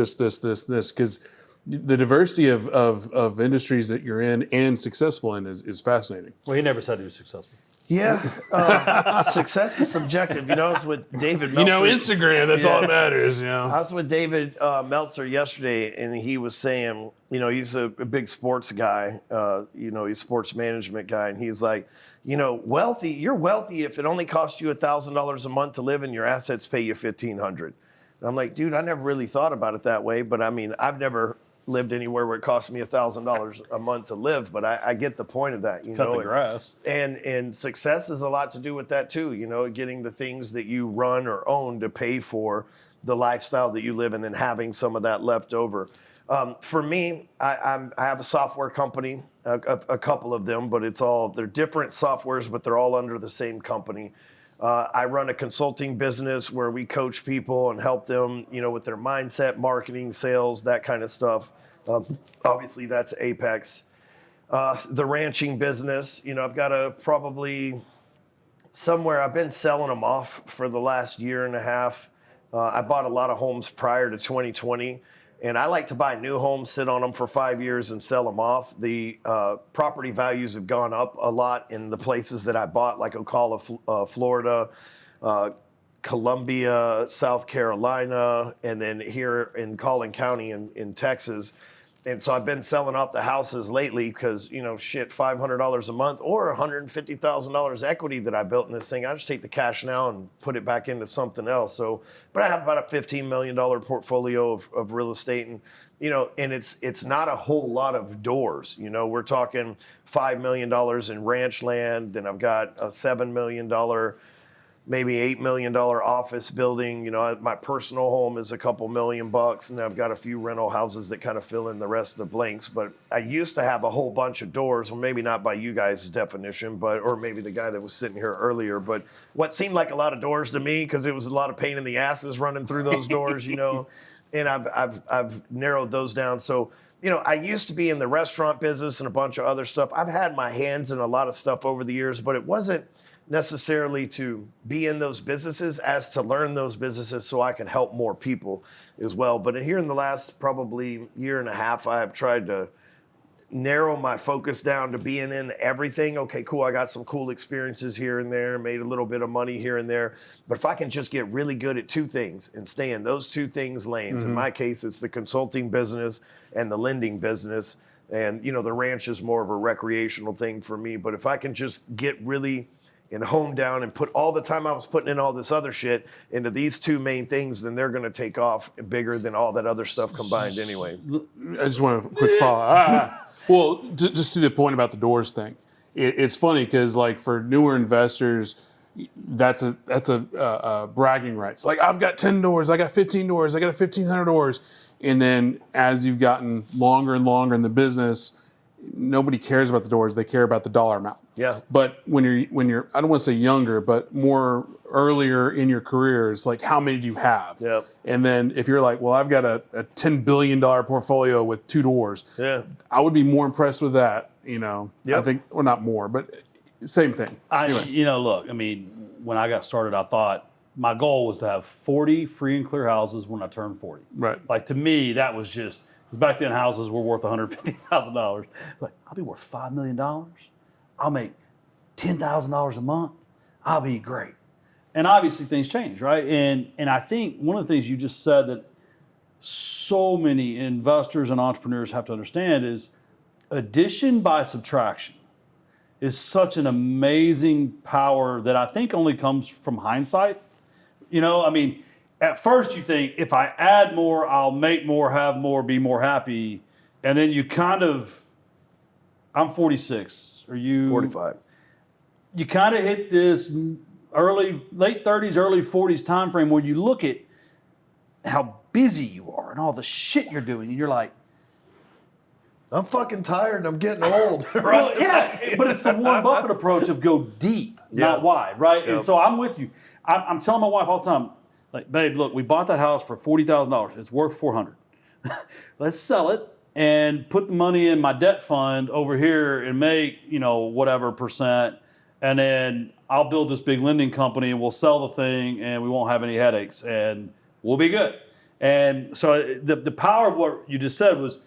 the diversity of industries that you're in and successful in is fascinating. Well, he never said he was successful. Yeah. Success is subjective. I was with David Meltzer. Instagram, that's all that matters, I was with David Meltzer yesterday, and he was saying, he's a big sports guy, he's a sports management guy, and he's like, you're wealthy if it only costs you $1,000 a month to live and your assets pay you $1,500. And I'm like, dude, I never really thought about it that way, but I mean, I've never lived anywhere where it costs me $1,000 a month to live, but I get the point of that. Cut the grass. And success has a lot to do with that too. Getting the things that you run or own to pay for the lifestyle that you live in and having some of that left over. For me, I have a software company, a couple of them, but they're different softwares, but they're all under the same company. I run a consulting business where we coach people and help them, with their mindset, marketing, sales, that kind of stuff. Obviously, that's Apex. The ranching business, I've got I've been selling them off for the last year and a half. I bought a lot of homes prior to 2020. And I like to buy new homes, sit on them for 5 years and sell them off. The property values have gone up a lot in the places that I bought, like Ocala, Florida, Columbia, South Carolina, and then here in Collin County in Texas. And so I've been selling off the houses lately because, $500 a month or $150,000 equity that I built in this thing. I just take the cash now and put it back into something else. So, but I have about a $15 million portfolio of real estate, and and it's not a whole lot of doors. We're talking $5 million in ranch land, then I've got a $7 million, maybe $8 million office building. My personal home is a couple $1 million, and I've got a few rental houses that kind of fill in the rest of the blanks. But I used to have a whole bunch of doors, well, maybe not by you guys' definition, or maybe the guy that was sitting here earlier. But what seemed like a lot of doors to me, because it was a lot of pain in the asses running through those doors, and I've narrowed those down. So, I used to be in the restaurant business and a bunch of other stuff. I've had my hands in a lot of stuff over the years, but it wasn't necessarily to be in those businesses as to learn those businesses so I can help more people as well. But here in the last probably year and a half, I have tried to narrow my focus down to being in everything. Okay, cool. I got some cool experiences here and there, made a little bit of money here and there. But if I can just get really good at two things and stay in those two things lanes, in my case, it's the consulting business and the lending business. And, the ranch is more of a recreational thing for me. But if I can just get really and hone down and put all the time I was putting in all this other shit into these two main things, then they're going to take off bigger than all that other stuff combined anyway. I just want a quick follow. Well, just to the point about the doors thing, it's funny because like for newer investors, that's a bragging rights. Like, I've got 10 doors, I got 15 doors, I got 1,500 doors. And then as you've gotten longer and longer in the business, nobody cares about the doors. They care about the dollar amount. Yeah. But when you're I don't want to say younger, but more earlier in your career, it's like, how many do you have? Yep. And then if you're like, well, I've got a $10 billion portfolio with 2 doors. Yeah. I would be more impressed with that, Yep. I think, or not more, but same thing. Anyway. Look, I mean, when I got started, I thought my goal was to have 40 free and clear houses when I turned 40. Right. Like, to me, that was just, because back then houses were worth $150,000. Like, I'll be worth $5 million. I'll make $10,000 a month. I'll be great. And obviously things change, right? And I think one of the things you just said that so many investors and entrepreneurs have to understand is addition by subtraction is such an amazing power that I think only comes from hindsight. I mean, at first you think, if I add more, I'll make more, have more, be more happy. And then you I'm 46. Are you? 45. You kind of hit this late 30s, early 40s time frame where you look at how busy you are and all the shit you're doing, and you're like, I'm fucking tired and I'm getting old. Right? Well, yeah, but it's the Warren Buffett approach of go deep, not wide, right? Yep. And so I'm with you. I'm telling my wife all the time, like, babe, look, we bought that house for $40,000. It's worth $400,000. Let's sell it and put the money in my debt fund over here and make, whatever percent. And then I'll build this big lending company and we'll sell the thing and we won't have any headaches and we'll be good. And so the power of what you just said was,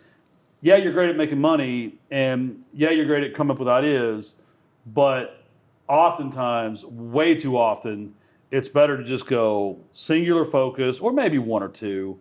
yeah, you're great at making money, and yeah, you're great at coming up with ideas, but oftentimes, way too often, it's better to just go singular focus, or maybe one or two,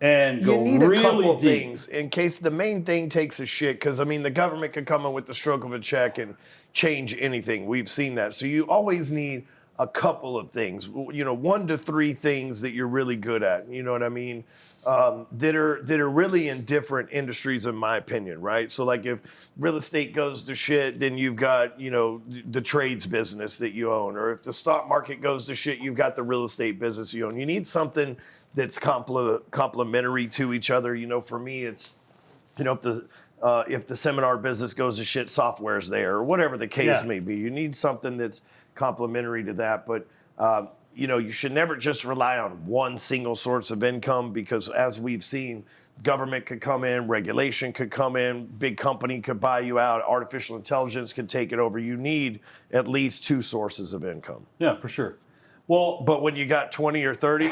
and go you need really a couple deep. things in case the main thing takes a shit, because, I mean, the government could come in with the stroke of a check and change anything. We've seen that. So you always need a couple of things, 1 to 3 things that you're really good at, you know what I mean, that are really in different industries, in my opinion, right? So like if real estate goes to shit, then you've got, the trades business that you own, or if the stock market goes to shit, you've got the real estate business you own. You need something that's complementary to each other. For me, it's, if the seminar business goes to shit, software's there, or whatever the case may be. You need something that's complementary to that. But, you should never just rely on one single source of income, because as we've seen, government could come in, regulation could come in, big company could buy you out, artificial intelligence could take it over. You need at least 2 sources of income. Yeah, for sure. Well, but when you got 20 or 30,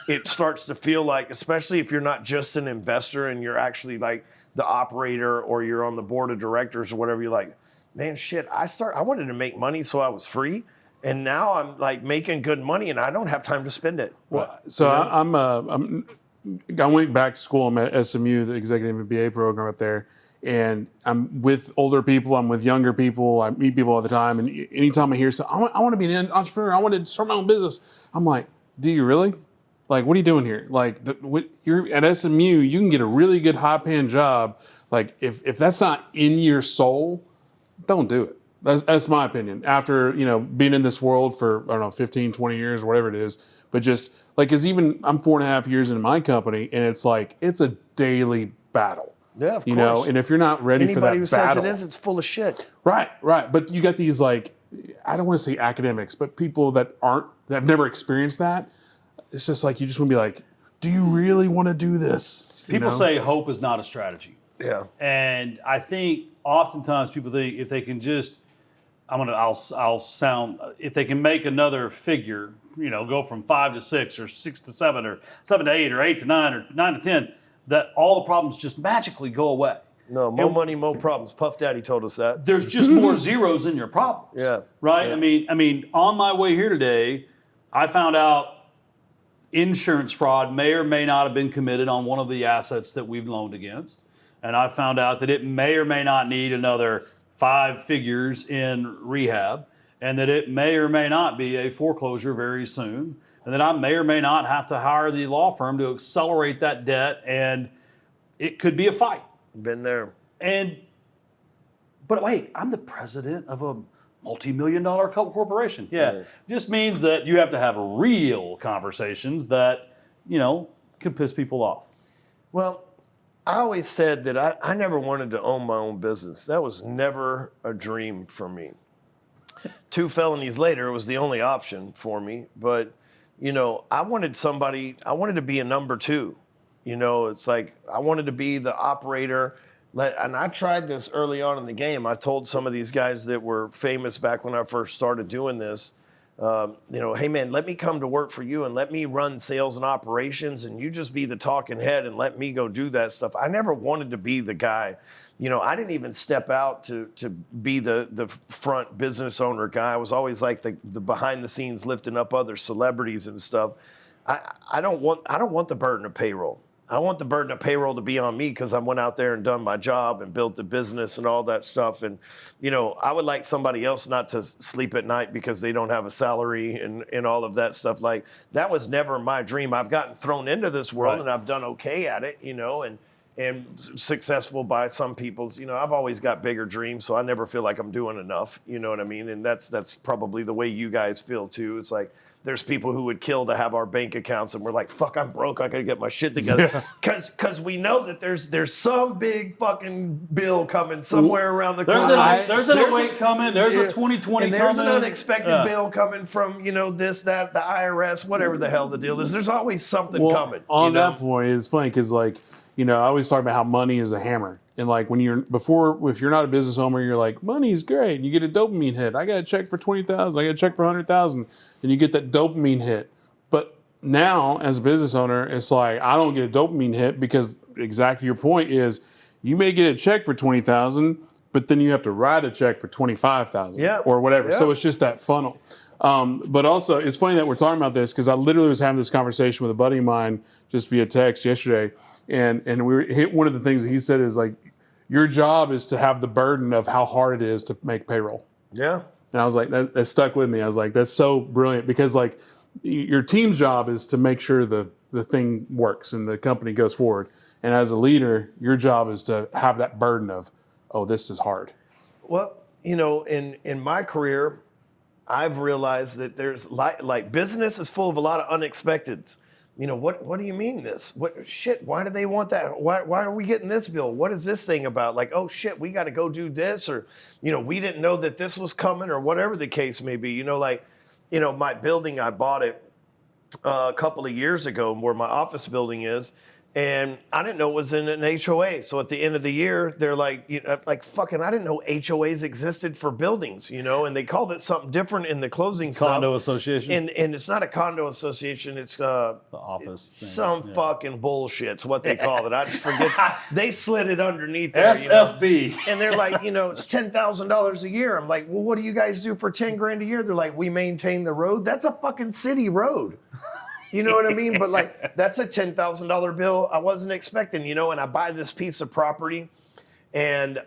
it starts to feel like, especially if you're not just an investor and you're actually like the operator, or you're on the board of directors or whatever, you're like, man, shit, I wanted to make money so I was free, and now I'm like making good money and I don't have time to spend it. Well, so I went back to school. I'm at SMU, the executive MBA program up there, and I'm with older people. I'm with younger people. I meet people all the time, and anytime I hear something, I want to be an entrepreneur. I want to start my own business. I'm like, do you really? Like, what are you doing here? Like, you're at SMU, you can get a really good high-paying job. Like, if that's not in your soul, don't do it. That's my opinion. After, being in this world for, 15, 20 years, whatever it is, but just like, cause even I'm 4.5 years into my company, and it's like, it's a daily battle. Yeah, of course. And if you're not ready for that Anybody who battle, says it is, it's full of shit. Right. But you got these, like, I don't want to say academics, but people that have never experienced that. It's just like, you just want to be like, do you really want to do this? People say hope is not a strategy. Yeah. And I think oftentimes people think if they can just, if they can make another figure, go from 5 to 6 or 6 to 7 or 7 to 8 or 8 to 9 or 9 to 10, that all the problems just magically go away. No, more money, more problems. Puff Daddy told us that. There's just more zeros in your problems. Yeah. Right? Yeah. I mean, on my way here today, I found out insurance fraud may or may not have been committed on one of the assets that we've loaned against. And I found out that it may or may not need another 5 figures in rehab, and that it may or may not be a foreclosure very soon, and that I may or may not have to hire the law firm to accelerate that debt, and it could be a fight. Been there. But wait, I'm the president of a multi-million-dollar corporation. Yeah, just means that you have to have real conversations that, can piss people off. Well, I always said that I never wanted to own my own business. That was never a dream for me. 2 felonies later, it was the only option for me. But, I wanted to be a number 2. It's like I wanted to be the operator And I tried this early on in the game. I told some of these guys that were famous back when I first started doing this, hey man, let me come to work for you and let me run sales and operations and you just be the talking head and let me go do that stuff. I never wanted to be the guy. I didn't even step out to be the front business owner guy. I was always like the behind the scenes lifting up other celebrities and stuff. I don't want the burden of payroll. I want the burden of payroll to be on me because I went out there and done my job and built the business and all that stuff. And, I would like somebody else not to sleep at night because they don't have a salary and all of that stuff. Like, that was never my dream. I've gotten thrown into this world and I've done okay at it, and successful by some people's, I've always got bigger dreams. So I never feel like I'm doing enough. You know what I mean? And that's probably the way you guys feel too. It's like, there's people who would kill to have our bank accounts, and we're like, "Fuck, I'm broke. I gotta get my shit together." Because we know that there's some big fucking bill coming somewhere around the corner. There's an 08 coming. There's a 2020 and coming. There's an unexpected bill coming from this, that, the IRS, whatever the hell the deal is. There's always something coming. On that point, it's funny because I always talk about how money is a hammer. And like if you're not a business owner, you're like, money's great. And you get a dopamine hit. I got a check for $20,000. I got a check for $100,000. And you get that dopamine hit. But now, as a business owner, it's like, I don't get a dopamine hit because exactly your point is you may get a check for $20,000, but then you have to write a check for $25,000 or whatever. Yeah. So it's just that funnel. But also, it's funny that we're talking about this because I literally was having this conversation with a buddy of mine just via text yesterday. And one of the things that he said is like, your job is to have the burden of how hard it is to make payroll. Yeah. And I was like, that stuck with me. I was like, that's so brilliant because like your team's job is to make sure the thing works and the company goes forward. And as a leader, your job is to have that burden of, oh, this is hard. Well, in my career, I've realized that there's like business is full of a lot of unexpecteds. What do you mean this? Why do they want that? Why are we getting this bill? What is this thing about? Like, oh shit, we got to go do this, or, we didn't know that this was coming, or whatever the case may be. My building, I bought it a couple of years ago where my office building is. And I didn't know it was in an HOA. So at the end of the year, they're like, fucking, I didn't know HOAs existed for buildings, and they called it something different in the closing condo association. And it's not a condo association. It's the office thing. Some fucking bullshit's what they call it. I just forget. They slid it underneath there. SFB. And they're like, it's $10,000 a year. I'm like, well, what do you guys do for 10 grand a year? They're like, we maintain the road. That's a fucking city road. You know what I mean? But like, that's a $10,000 bill I wasn't expecting, and I buy this piece of property and,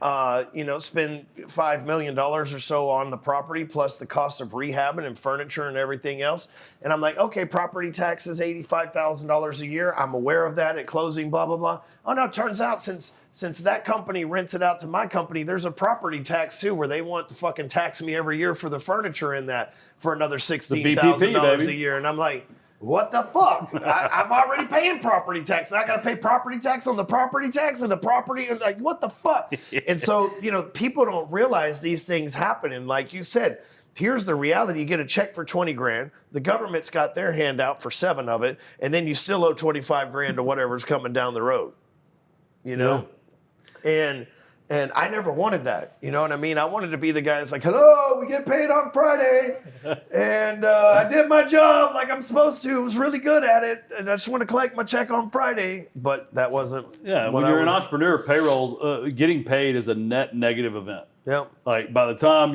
spend $5 million or so on the property plus the cost of rehabbing and furniture and everything else. And I'm like, okay, property tax is $85,000 a year. I'm aware of that at closing, blah, blah, blah. Oh no, it turns out since that company rents it out to my company, there's a property tax too where they want to fucking tax me every year for the furniture in that for another $16,000 a year. And I'm like, what the fuck? I'm already paying property tax. And I got to pay property tax on the property tax and the property. And like, what the fuck? And so, people don't realize these things happen. And like you said, here's the reality. You get a check for 20 grand. The government's got their hand out for 7 of it. And then you still owe 25 grand to whatever's coming down the road, Yeah. And I never wanted that. You know what I mean? I wanted to be the guy that's like, hello, we get paid on Friday. And I did my job like I'm supposed to. I was really good at it. And I just want to collect my check on Friday. But that wasn't. Yeah, when you're an entrepreneur, payrolls, getting paid is a net negative event. Yeah. Like by the time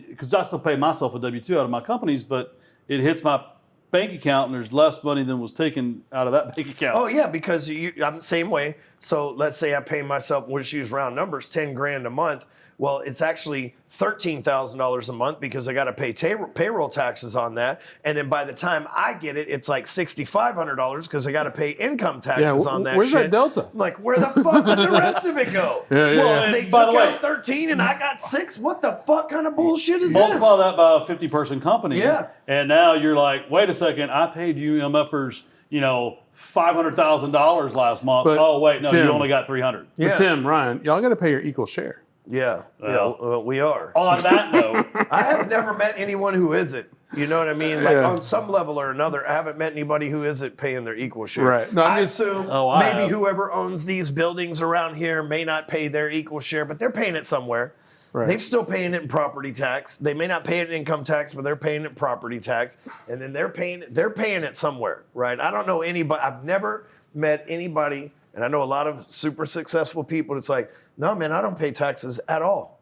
because I still pay myself a W-2 out of my companies, but it hits my bank account and there's less money than was taken out of that bank account. Oh yeah, because I'm the same way. So let's say I pay myself, we'll just use round numbers, 10 grand a month. Well, it's actually $13,000 a month because I got to pay payroll taxes on that. And then by the time I get it, it's like $6,500 because I got to pay income taxes on that where's shit. That delta? Like, where the fuck did the rest of it go? Well, they took out 13 and I got 6. What the fuck kind of bullshit is this? Multiply that by a 50-person company. Yeah. And now you're like, wait a second, I paid you MFers, $500,000 last month. But oh, wait, no, Tim, you only got 300. Yeah. But Tim, Ryan, y'all got to pay your equal share. Yeah, we are. On that note, I have never met anyone who isn't. You know what I mean? Like on some level or another, I haven't met anybody who isn't paying their equal share. Right. No, I assume maybe have. whoever owns these buildings around here may not pay their equal share, but they're paying it somewhere. Right. They're still paying it in property tax. They may not pay it in income tax, but they're paying it in property tax, and then they're paying it somewhere, right? I don't know anybody. I've never met anybody, and I know a lot of super successful people. It's like, no, man, I don't pay taxes at all.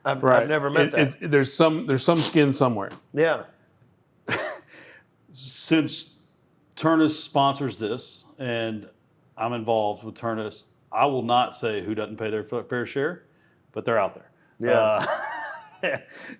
I've never met that. There's some skin somewhere. Yeah. Since Ternus sponsors this, and I'm involved with Ternus, I will not say who doesn't pay their fair share, but they're out there. Yeah.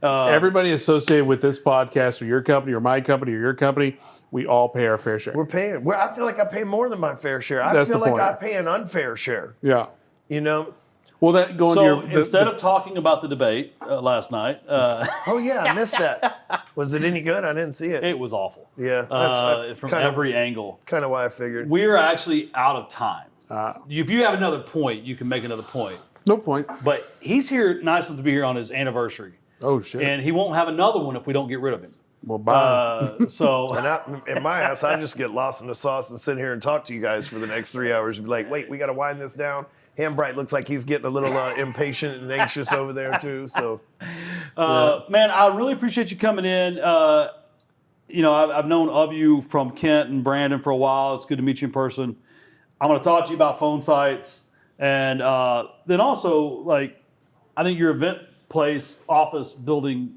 Everybody associated with this podcast or your company or my company or your company, we all pay our fair share. We're paying. I feel like I pay more than my fair share. I That's feel the like point. I pay an unfair share. Yeah. You know? Well, that going So to instead of talking about the debate last night, Oh, yeah, I missed that. Was it any good? I didn't see it. it was awful. Yeah. That's From every angle. kind of why I figured. We're actually out of time. If you have another point, you can make another point. no point. But he's here, nice enough to be here on his anniversary. Oh shit. And he won't have another one if we don't get rid of him. Well, bye. In my ass, I just get lost in the sauce and sit here and talk to you guys for the next 3 hours and be like, wait, we got to wind this down. Hambright looks like he's getting a little impatient and anxious over there too. So, man, I really appreciate you coming in. I've known of you from Kent and Brandon for a while. It's good to meet you in person. I'm going to talk to you about phone sites. And then also, like, I think your event place, office building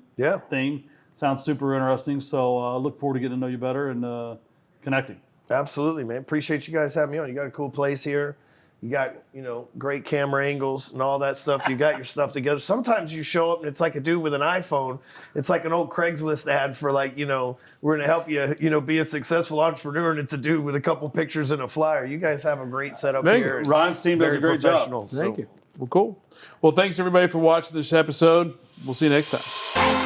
thing sounds super interesting. So I look forward to getting to know you better and connecting. absolutely, man. Appreciate you guys having me on. You got a cool place here. You got, great camera angles and all that stuff. You got your stuff together. Sometimes you show up and it's like a dude with an iPhone. It's like an old Craigslist ad for like, we're going to help you, be a successful entrepreneur. And it's a dude with a couple pictures and a flyer. You guys have a great setup Thank here. you. Ryan's team does a great job. Thank you. Well, cool. Well, thanks everybody for watching this episode. We'll see you next time.